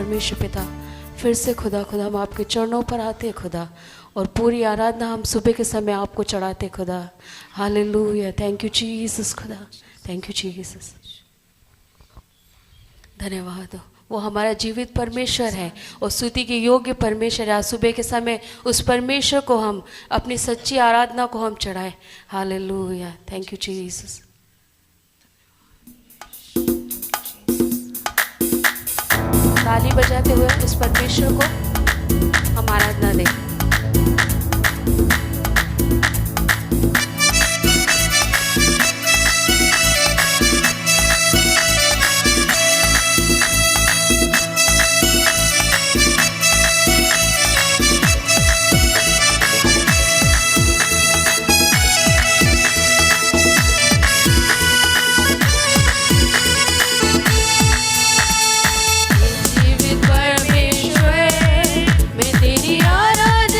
परमेश्वर पिता, फिर से खुदा हम आपके चरणों पर आते हैं खुदा, और पूरी आराधना हम सुबह के समय आपको चढ़ाते खुदा। हालेलुया, थैंक यू जीसस खुदा, थैंक यू जीसस। धन्यवाद, वो हमारा जीवित परमेश्वर है और स्तुति के योग्य परमेश्वर है। आज सुबह के समय उस परमेश्वर को हम अपनी सच्ची आराधना को हम चढ़ाएं। Hallelujah, thank you Jesus. ताली बजाते हुए इस परमेश्वर को हम आराधना दें। जीवित परमेश्वर, मैं तेरी आराधना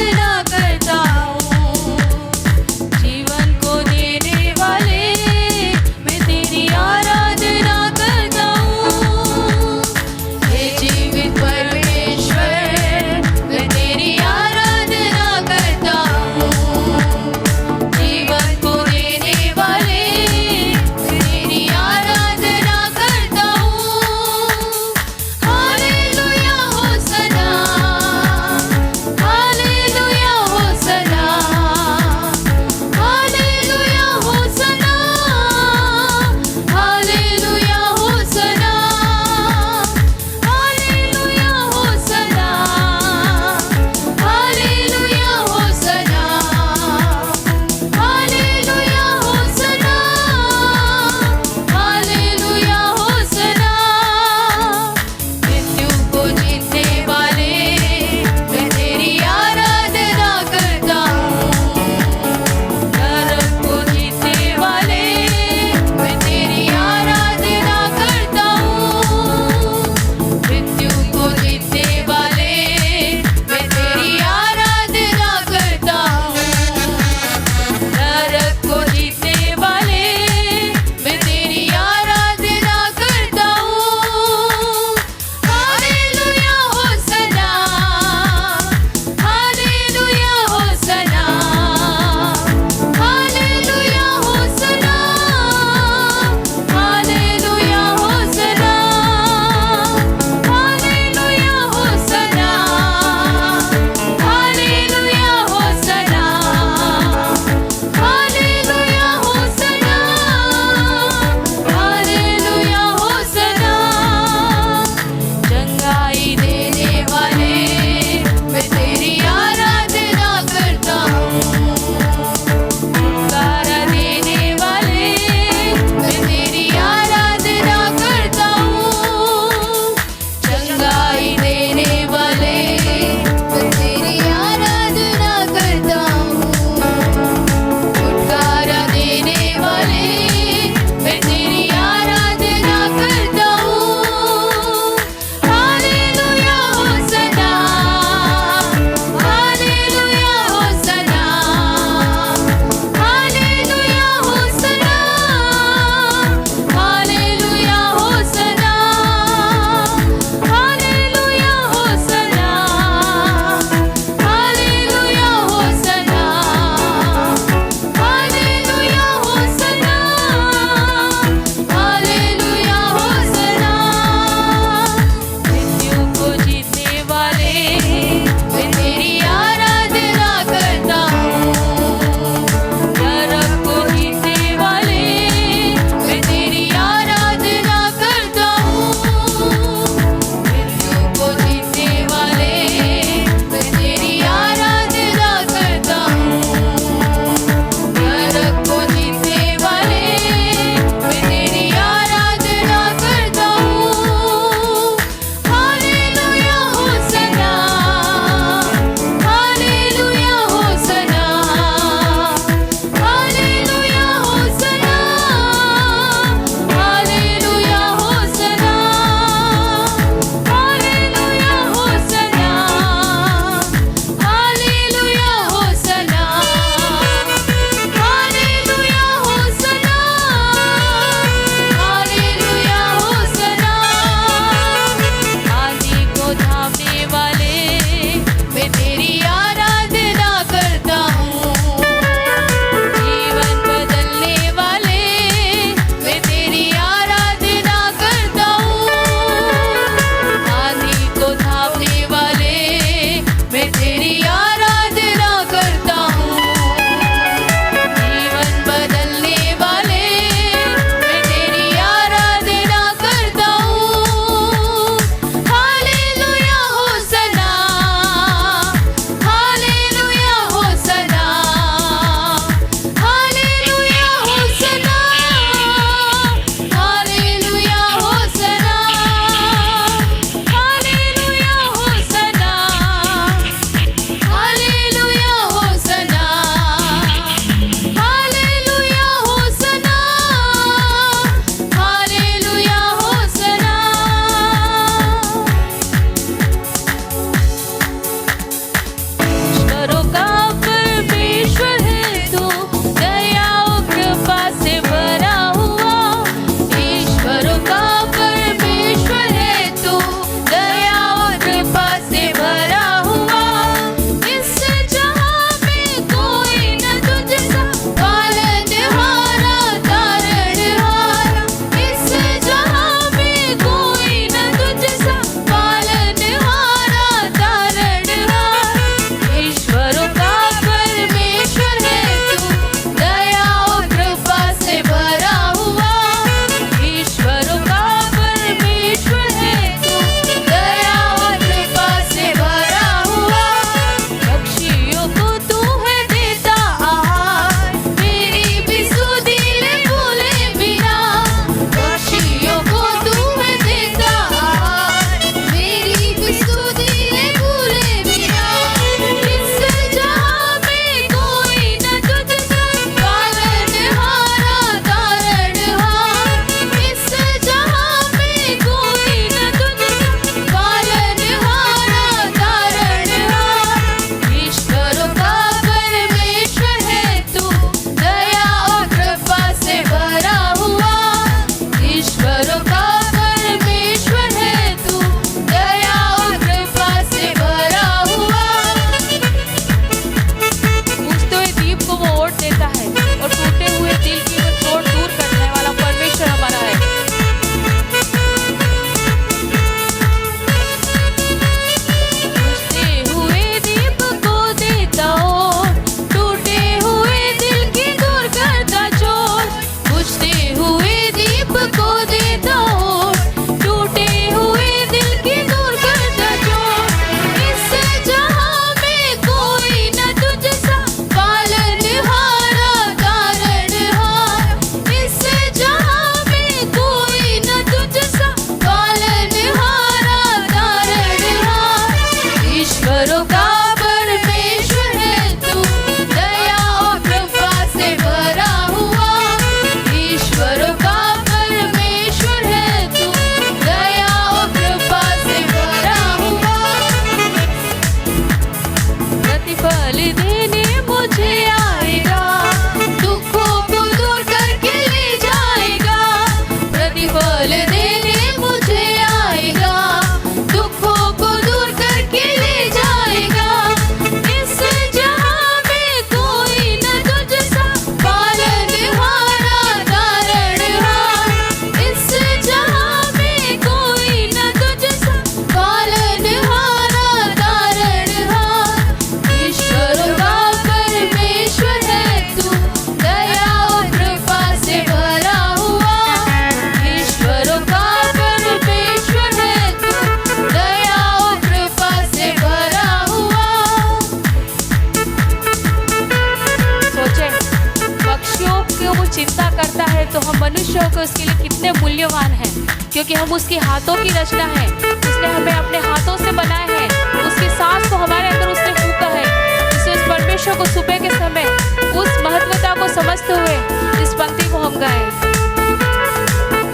चिंता करता है तो हम मनुष्यों को उसके लिए कितने मूल्यवान हैं, क्योंकि हम उसके हाथों की रचना है। उसने हमें अपने हाथों से बनाया है, उसकी सांस को हमारे अंदर उसने फूंका है। इसलिए उस परमेश्वर को सुबह के समय उस महत्वता को समझते हुए इस पंक्ति को हम गाएं।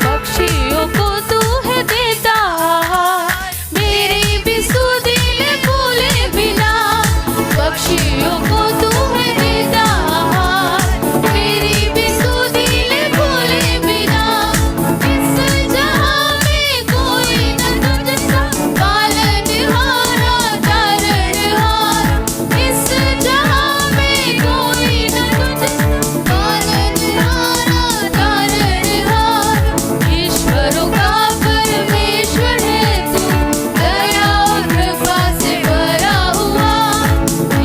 पक्षियों को तू है देता, मेरी भी सुदिल फूले बिना। पक्षियों को तू है देता, मेरी भी सुदिल फूले बिना। इस जहां में कोई न तुझसा पालनहारा तारणहार। इस जहां में कोई न तुझसा पालनहारा तारणहार। ईश्वरों का परमेश्वर है तू, दया और कृपा से भरा हुआ।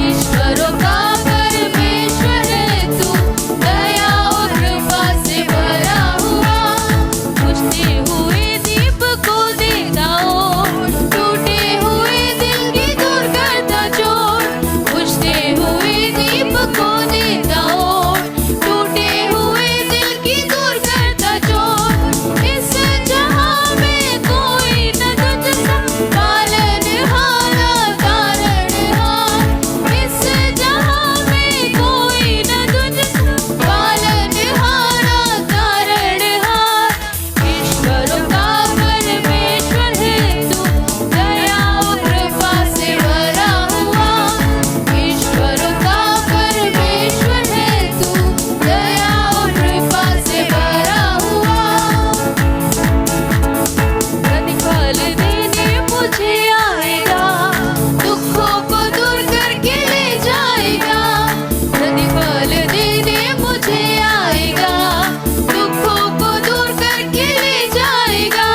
ईश्वरों का परमेश्वर है तू, दया और कृपा से भरा हुआ। बुझते हुए दीप को देता ओर, टूटे हुए दिल की दूर करता चोर। बुझते हुए दीप को देता ओर, टूटे हुए दिल की दूर करता चोर। इस जहां में कोई न तुझसा पालनहारा तारणहार। इस जहां में कोई न तुझसा पालनहारा तारणहार। ईश्वरों का परमेश्वर है तू, दया और कृपा से भरा हुआ। ईश्वरों का परमेश्वर है तू, दया और कृपा से भरा हुआ। प्रतिफल देने मुझे आएगा, दुखों को दूर करके ले जाएगा। प्रतिफल देने मुझे आएगा, दुखों को दूर करके ले जाएगा।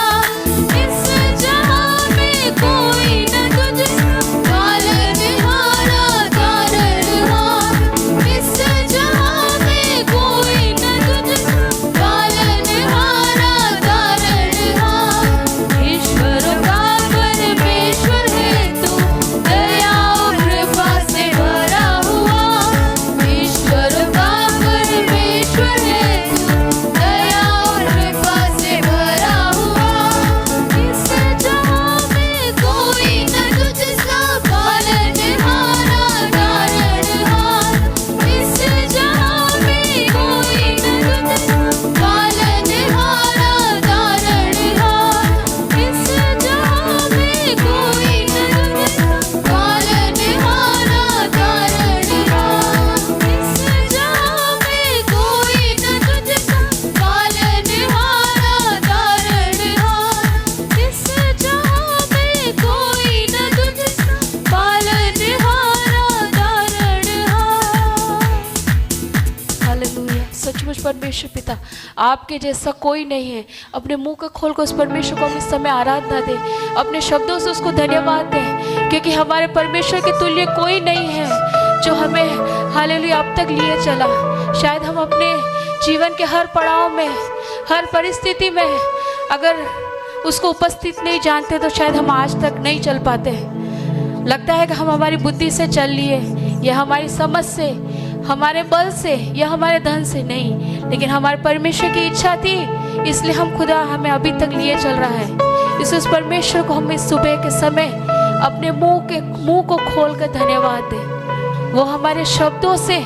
इस जहां में कोई न तुझसा पालनहारा तारणहार। इस जहां में कोई न तुझसा पालनहारा तारणहार। ईश्वरों का परमेश्वर है तू, दया और कृपा से भरा हुआ। ईश्वरों का परमेश्वर है तू, दया और कृपा से भरा हुआ। इस जहां में कोई न तुझसा पालनहारा तारणहार। इस जहां में कोई न तुझसा पालनहारा तारणहार। इस जहां में कोई न तुझसा पालनहारा तारणहार। इस जहां में कोई न तुझसा पालनहारा तारणहार। इस जहां में कोई न तुझसा पालनहारा तारणहार। हालेलुया। सचमुच परमेश्वर पिता आपके जैसा कोई नहीं है। अपने मुंह को खोल कर उस परमेश्वर को हम इस समय आराधना दे, अपने शब्दों से उसको धन्यवाद दे, क्योंकि हमारे परमेश्वर के तुल्य कोई नहीं है जो हमें हालेलुया अब तक लिए चला। शायद हम अपने जीवन के हर पड़ाव में, हर परिस्थिति में अगर उसको उपस्थित नहीं जानते तो शायद हम आज तक नहीं चल पाते। लगता है कि हम हमारी बुद्धि से चल लिए, या हमारी समझ से, हमारे बल से, या हमारे धन से नहीं, लेकिन हमारे परमेश्वर की इच्छा थी, इसलिए हम खुदा हमें अभी तक लिए चल रहा है। इस परमेश्वर को हम इस सुबह के समय अपने मुंह को खोल कर धन्यवाद दें। वो हमारे शब्दों से,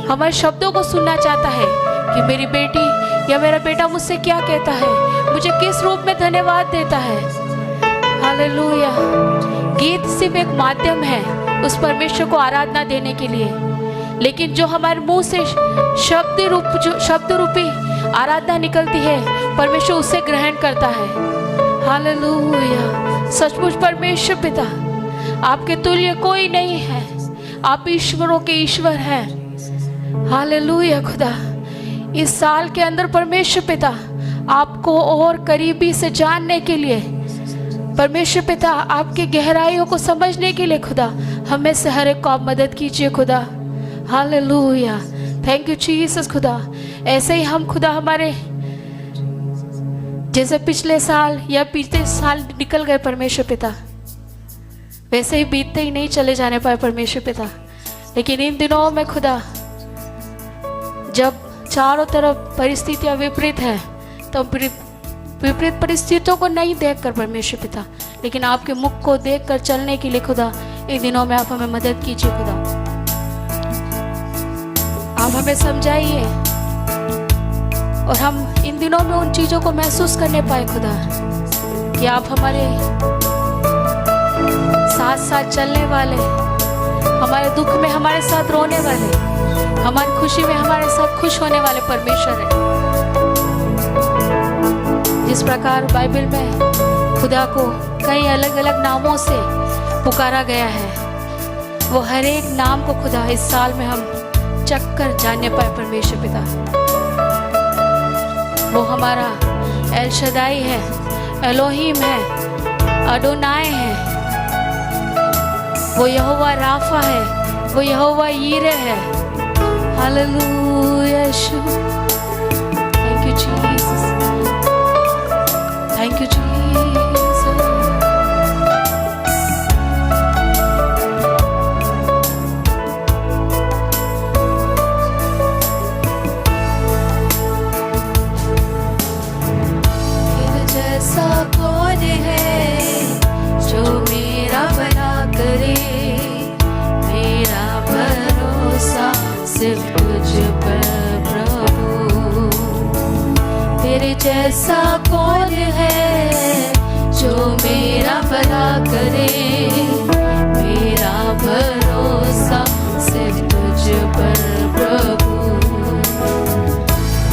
हमारे शब्दों को सुनना चाहता है कि मेरी बेटी या मेरा बेटा मुझसे क्या कहता है, मुझे किस रूप में धन्यवाद देता है। हालेलुया। गीत सिर्फ एक माध्यम है उस परमेश्वर को आराधना देने के लिए, लेकिन जो हमारे मुंह से शब्द रूपी आराधना निकलती है, परमेश्वर उसे ग्रहण करता है। हालेलुया। सचमुच परमेश्वर पिता आपके तुल्य कोई नहीं है, आप ईश्वरों के ईश्वर हैं। हालेलुया। खुदा इस साल के अंदर परमेश्वर पिता आपको और करीबी से जानने के लिए, परमेश्वर पिता आपकी गहराइयों को समझने के लिए खुदा हमें से हर एक को आप मदद कीजिए खुदा। हालेलुया। Thank you Jesus. खुदा ऐसे ही हम खुदा हमारे जैसे पिछले साल या पिछले साल निकल गए परमेश्वर पिता, वैसे ही बीतते ही नहीं चले जाने पाए परमेश्वर पिता, लेकिन इन दिनों में खुदा जब चारों तरफ परिस्थितियां विपरीत है, तो विपरीत परिस्थितियों को नहीं देखकर परमेश्वर पिता, लेकिन आपके मुख को देखकर चलने के लिए खुदा इन दिनों में आप हमें मदद कीजिए खुदा। आप हमें समझाइए और हम इन दिनों में उन चीजों को महसूस करने पाए खुदा कि आप हमारे साथ साथ चलने वाले, हमारे दुख में हमारे साथ रोने वाले, हमारी खुशी में हमारे साथ खुश होने वाले परमेश्वर है। जिस प्रकार बाइबल में खुदा को कई अलग अलग नामों से पुकारा गया है, वो हर एक नाम को खुदा इस साल में हम चक्कर जानने पाए परमेश्वर पिता। वो हमारा एल शदाई है, एलोहीम है, अडोनाय है, वो यहोवा राफा है, वो यहोवा यीरे है। हालेलुया यीशु, thank you Jesus, thank you Jesus. तेरे जैसा कौन है जो मेरा भला करे, मेरा भरोसा सिर्फ तुझ पर प्रभु। तेरे जैसा कौन है जो मेरा भला करे, मेरा भरोसा सिर्फ तुझ पर प्रभु।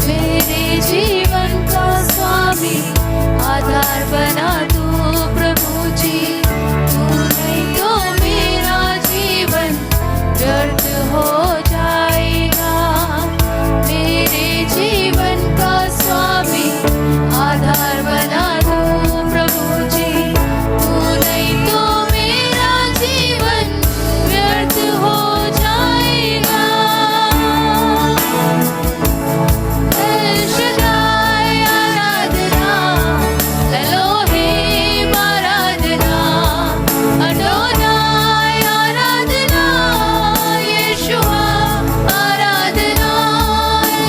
मेरे जीवन का स्वामी आधार बना तू प्रभु जी, तू नहीं तो मेरा जीवन व्यर्थ हो जाएगा। मेरे जीवन का स्वामी आधार बना तू प्रभु जी, तू नहीं तो मेरा जीवन व्यर्थ हो जाएगा। एल शदाई आराधना, एलोहीम आराधना, अडोनाय आराधना, यीशुआ आराधना।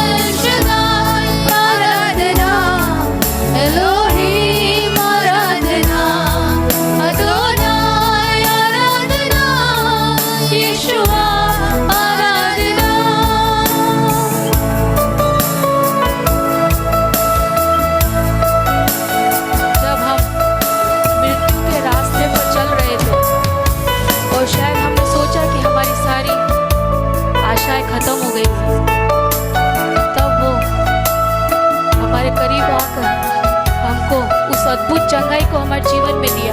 एल शदाई आराधना, एलोहीम आराधना, अडोनाय आराधना, यीशुआ आराधना। जब हम मृत्यु के रास्ते पर चल रहे थे और शायद हमने सोचा कि हमारी सारी आशाएं खत्म हो गई, तब वो हमारे करीब आकर हमको उस अद्भुत चंगाई को हमारे जीवन में दिया।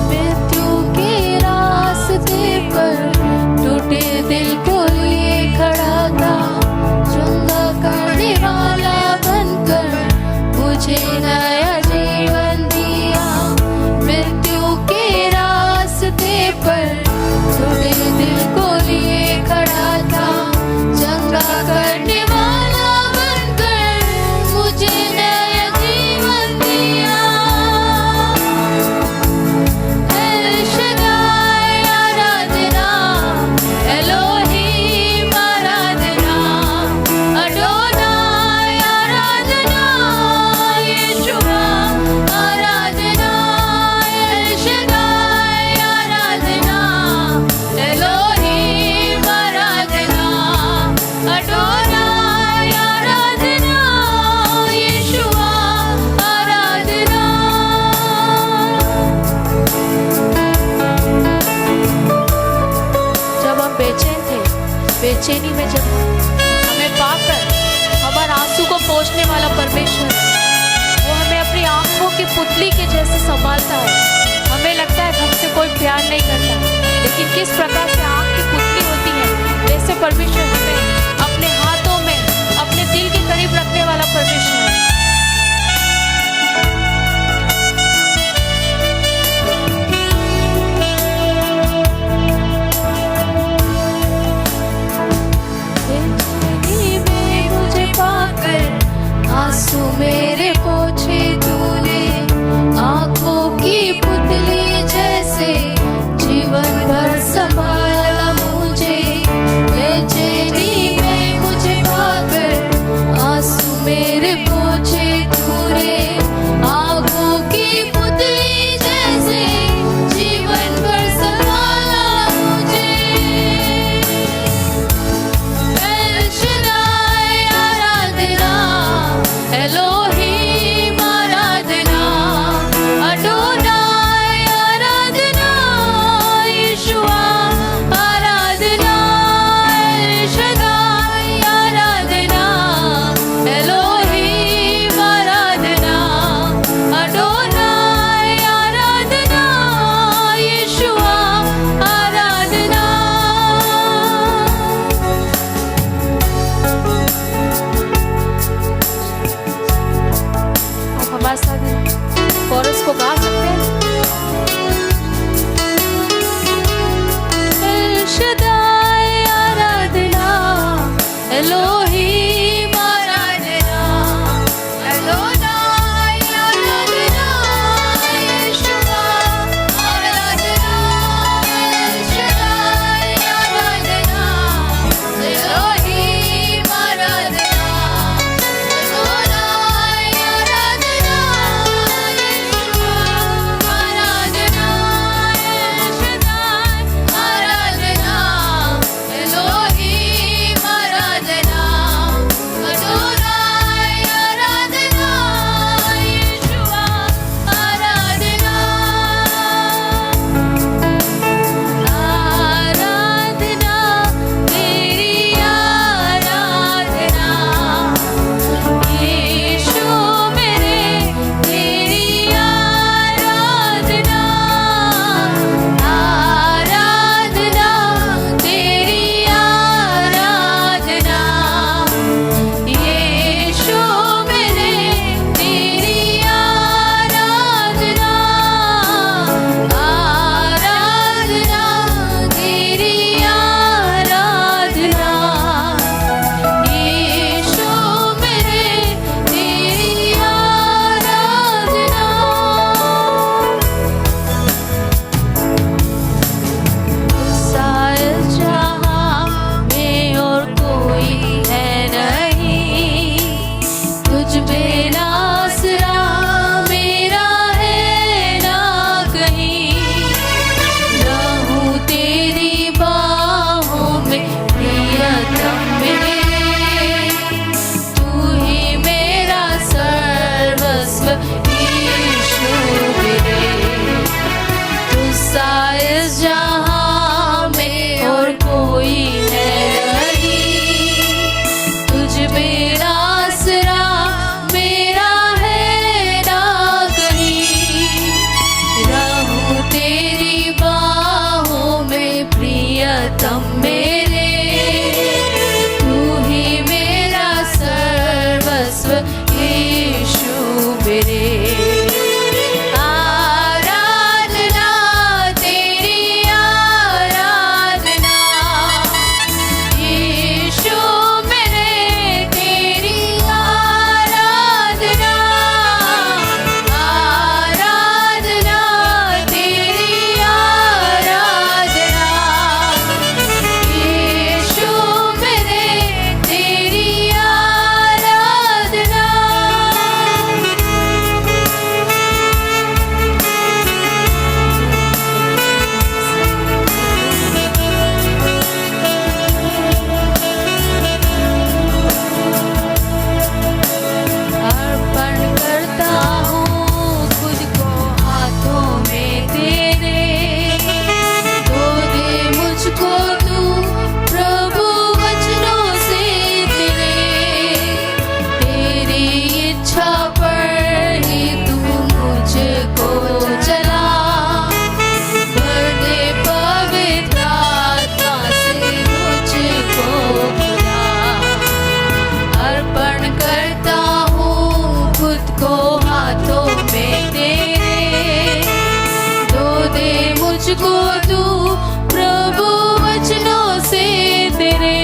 मृत्यु के रास्ते पर टूटे दिल को लिए खड़ा था, चंगा करने वाला बनकर मुझे नया जीवन दिया। मृत्यु के रास्ते पर टूटे दिल को लिए खड़ा था, चंगा करने वाला बनकर मुझे नया जीवन दिया। एल शदाई आराधना, एलोहीम आराधना, अडोनाय आराधना, यीशुआ आराधना। एल शदाई आराधना, एलोहीम आराधना, अडोनाय आराधना, यीशुआ आराधना। जब हम बेचैन थे, बेचैनी में जब हमें पाकर हमारे आंसू को पोंछने वाला परमेश्वर, वो हमें अपनी आंखों की पुतली के जैसे संभालता है। हमें लगता है कि हमसे कोई प्यार नहीं करता, लेकिन किस प्रकार से आंख की पुतली होती है, वैसे परमेश्वर हमें अपने हाथों में अपने दिल के करीब रखने वाला परमेश्वर है। बेचैनी में मुझे पाकर आंसू मेरे पोंछे तूने, आंखों की पुतली जैसे जीवन भर मुझको तू प्रभु वचनों से तेरे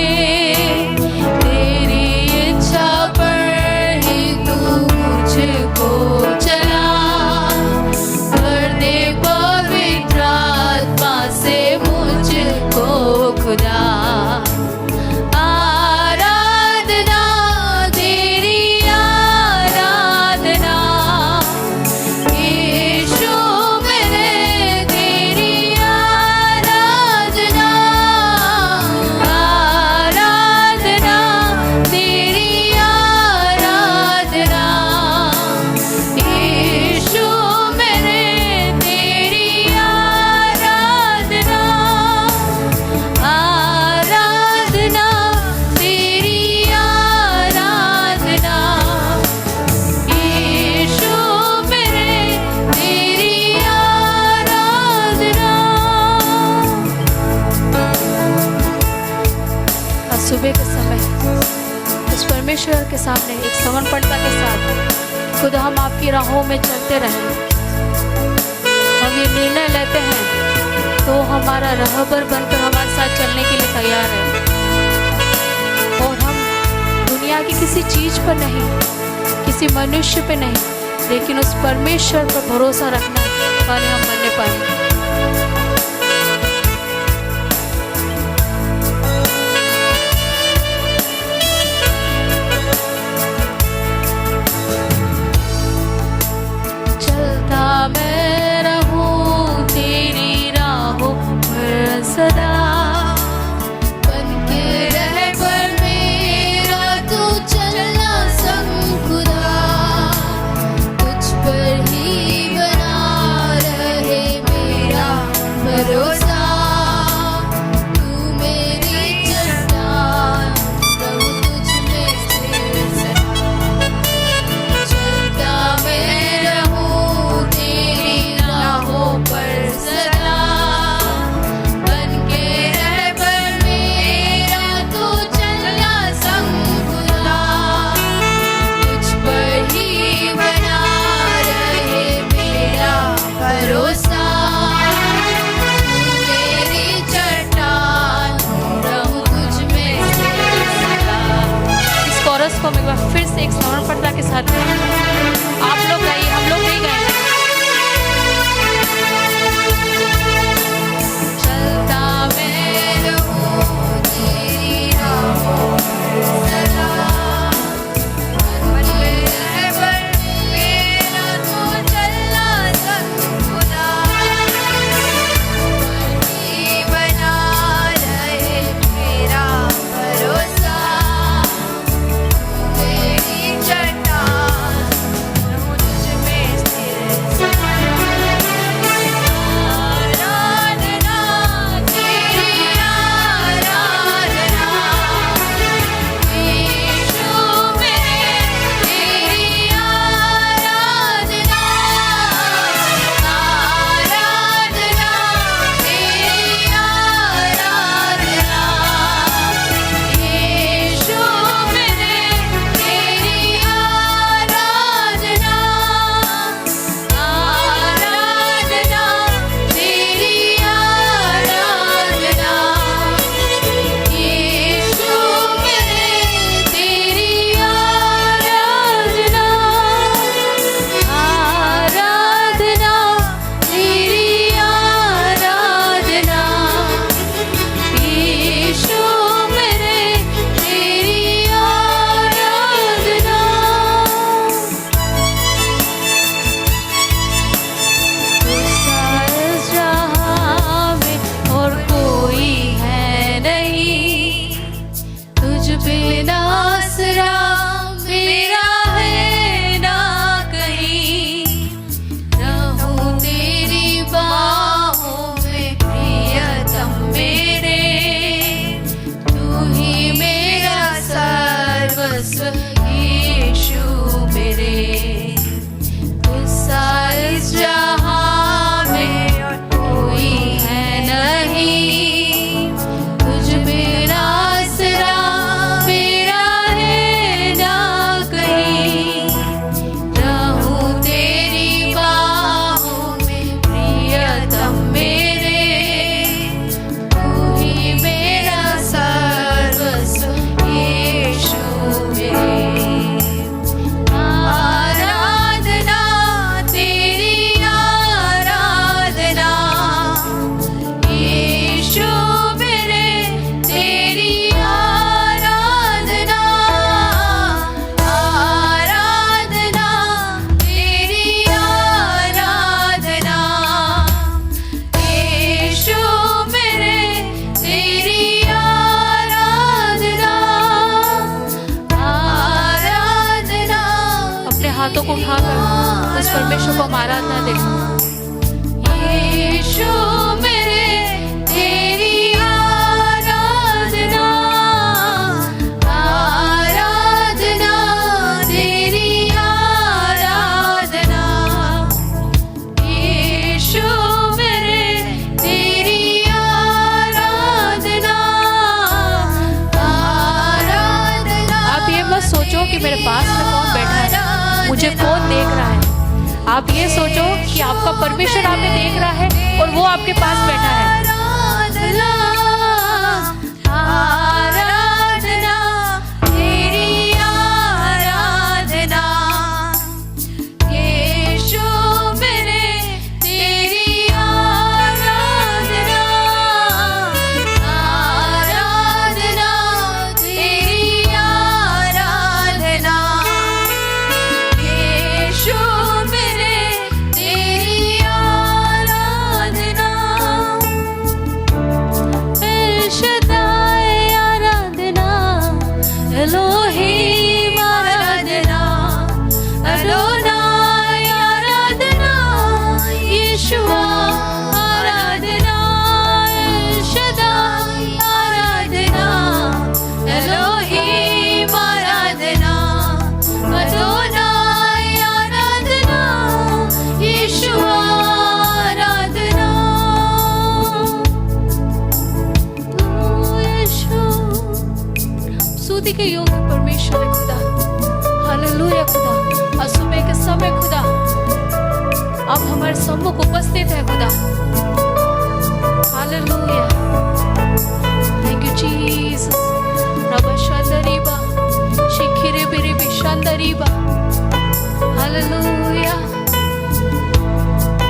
तेरी इच्छा पर ही तू मुझको चला कर दे पवित्र आत्मा से मुझको खुदा आराधना तेरी आराधना यीशु मेरे तेरी आराधना आराधना तेरी आराधना यीशु मेरे तेरी आराधना आराधना तेरी आराधना यीशु मेरे तेरी आराधना। आज सुबह के समय उस परमेश्वर के सामने एक समर्पणता के साथ खुदा हम आपकी राहों में चलते रहें। हम ये निर्णय लेते हैं तो हमारा रहबर बनकर हमारे साथ चलने के लिए तैयार है और हम दुनिया की किसी चीज पर नहीं, किसी मनुष्य पे नहीं, लेकिन उस परमेश्वर पर भरोसा रखना वाले हम बनने पाएंगे। चलता मैं रहूं तेरी राहों पर सदा बनके रहबर मेरा तू चलना संग खुदा तुझ पर ही बना रहे मेरा उस परमेश्वर को हम आराधना दें। यीशु मेरे तेरी आराधना, आराधना तेरी आराधना। यीशु मेरे तेरी आराधना, आराधना। आप ये मत सोचो कि मेरे पास में कौन बैठा है, मुझे कौन देख रहा है। आप ये सोचो कि आपका परमेश्वर आपने देख रहा है और वो आपके पास बैठा है। आराधना तेरी आराधना, यीशु मेरे तेरी आराधना, आराधना तेरी आराधना। यीशु मेरे तेरी आराधना। एल शद्दाई आराधना, एलोहीम आराधना, अडोनाई आराधना, यीशुआ आराधना। एल शद्दाई आराधना, एलोहीम आराधना, अडोनाई आराधना, यीशुआ आराधना। तू यीशु स्तुति के योग्य परमेश्वर है खुदा। हालेलुया खुदा। आज सुबह के समय खुदा आप हमारे सम्मुख उपस्थित है खुदा। Hallelujah. Thank you Jesus. Rava शांदरीबा शिखिरे बिरिबि शांदरीबा। Hallelujah.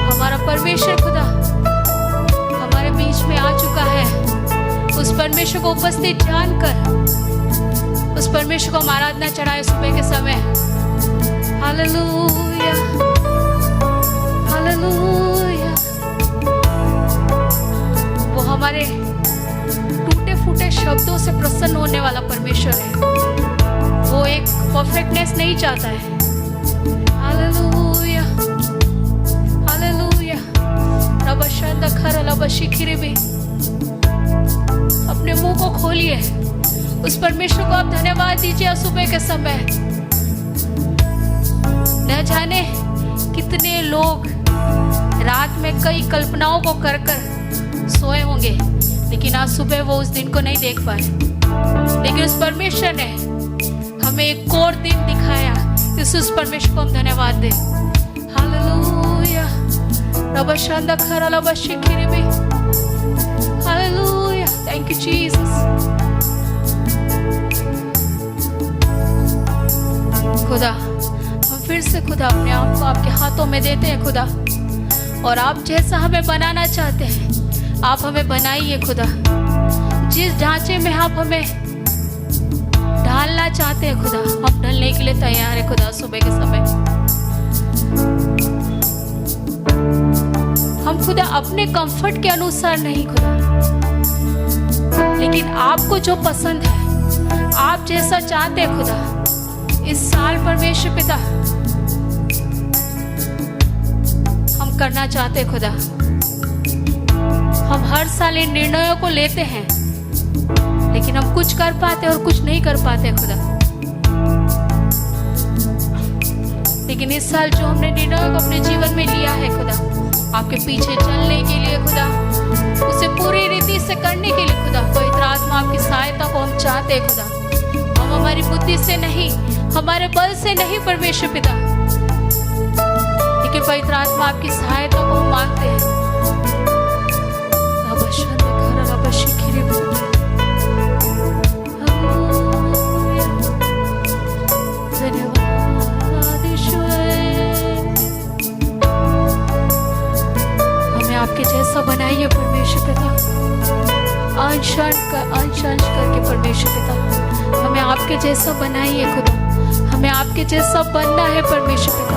हमारा परमेश्वर खुदा हमारे बीच में आ चुका है। उस परमेश्वर को उपस्थित जानकर उस परमेश्वर को हम आराधना चढ़ाए सुबह के समय। Hallelujah, hallelujah. वो हमारे टूटे फूटे शब्दों से प्रसन्न होने वाला परमेश्वर है। वो एक परफेक्टनेस नहीं चाहता है। Hallelujah, hallelujah. रबा शांदा खरा लबा शिखिरे भी। अपने मुंह को खोलिए, उस परमेश्वर को आप धन्यवाद दीजिए सुबह के समय। न जाने कितने लोग रात में कई कल्पनाओं को कर कर सोए होंगे, लेकिन आज सुबह वो उस दिन को नहीं देख पाए। लेकिन उस परमेश्वर ने हमें एक और दिन दिखाया। उस परमेश्वर को हम धन्यवाद दें। हालेलुया। रबा शांदा खरा लबा शिखिरे भी। हालेलुया। Thank you Jesus. खुदा हम फिर से खुदा अपने आप को आपके हाथों में देते हैं खुदा। और आप जैसा हमें बनाना चाहते हैं आप हमें बनाइए खुदा। जिस ढांचे में आप हमें ढालना चाहते हैं खुदा, हम ढलने के लिए तैयार है खुदा। सुबह के समय हम खुदा अपने कंफर्ट के अनुसार नहीं खुदा, लेकिन आपको जो पसंद है आप जैसा चाहते हैं खुदा, इस साल परमेश्वर पिता हम करना चाहते हैं खुदा। हम हर साल इन निर्णयों को लेते हैं, लेकिन हम कुछ कर पाते और कुछ नहीं कर पाते खुदा। लेकिन इस साल जो हमने निर्णयों को अपने जीवन में लिया है खुदा, आपके पीछे चलने के लिए खुदा, उसे पूरी रीति से करने के लिए खुदा, पवित्र आत्मा आपकी सहायता को हम चाहते हैं खुदा। हम हमारी बुद्धि से नहीं, हमारे बल से नहीं परमेश्वर पिता, लेकिन पवित्र आत्मा आपकी सहायता को हम मांगते हैं। हमें आपके जैसा बनाइए परमेश्वर पिता। अंश करके परमेश्वर पिता हमें आपके जैसा बनाइए खुदा। हमें आपके जैसा बनना है परमेश्वर पिता।